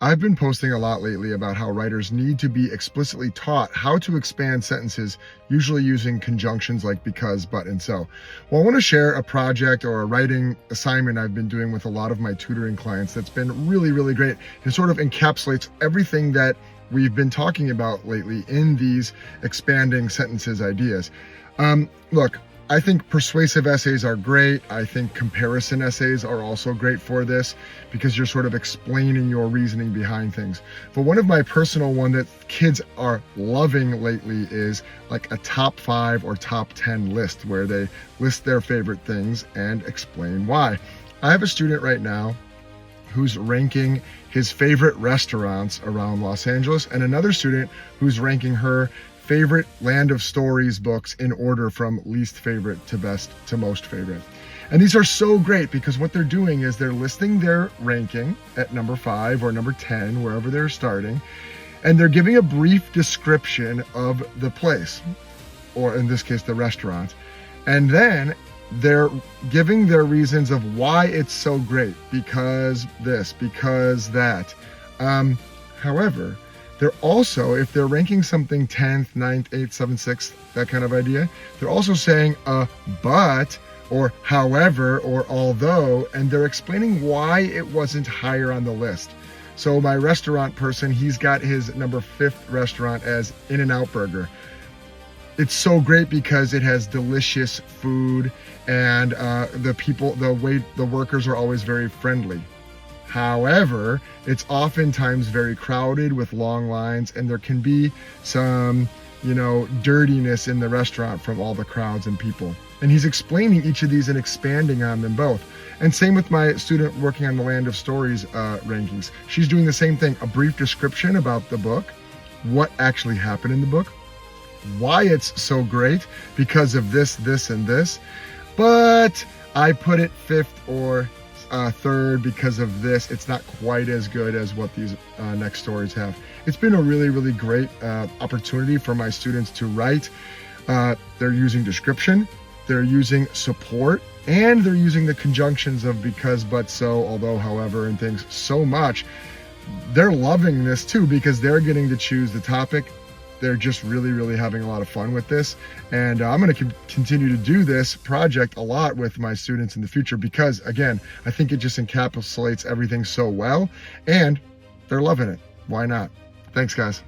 I've been posting a lot lately about how writers need to be explicitly taught how to expand sentences, usually using conjunctions like because, but, and so. Well, I want to share a project or a writing assignment I've been doing with a lot of my tutoring clients that's been really, really great and sort of encapsulates everything that we've been talking about lately in these expanding sentences ideas. Look, I think persuasive essays are great. I think comparison essays are also great for this because you're sort of explaining your reasoning behind things. But one of my personal one that kids are loving lately is like a top 5 or top 10 list where they list their favorite things and explain why. I have a student right now who's ranking his favorite restaurants around Los Angeles, and another student who's ranking her favorite Land of Stories books in order from least favorite to best to most favorite. And these are so great because what they're doing is they're listing their ranking at number 5 or number 10, wherever they're starting, and they're giving a brief description of the place, or in this case, the restaurant. And then they're giving their reasons of why it's so great, because this, because that. However, they're also, if they're ranking something 10th, 9th, 8th, 7th, 6th, that kind of idea, they're also saying but, or however, or although, and they're explaining why it wasn't higher on the list. So my restaurant person, he's got his number 5th restaurant as In-N-Out Burger. It's so great because it has delicious food and the workers are always very friendly. However, it's oftentimes very crowded with long lines, and there can be some, dirtiness in the restaurant from all the crowds and people. And he's explaining each of these and expanding on them both. And same with my student working on the Land of Stories rankings. She's doing the same thing, a brief description about the book, what actually happened in the book, why it's so great because of this, this, and this. But I put it 5th or 3rd because of this. It's not quite as good as what these next stories have. It's been a really, really great opportunity for my students to write. They're using description, they're using support, and they're using the conjunctions of because, but, so, although, however, and things so much. They're loving this too because they're getting to choose the topic. They're just really, really having a lot of fun with this. And I'm going to continue to do this project a lot with my students in the future because, again, I think it just encapsulates everything so well and they're loving it. Why not? Thanks, guys.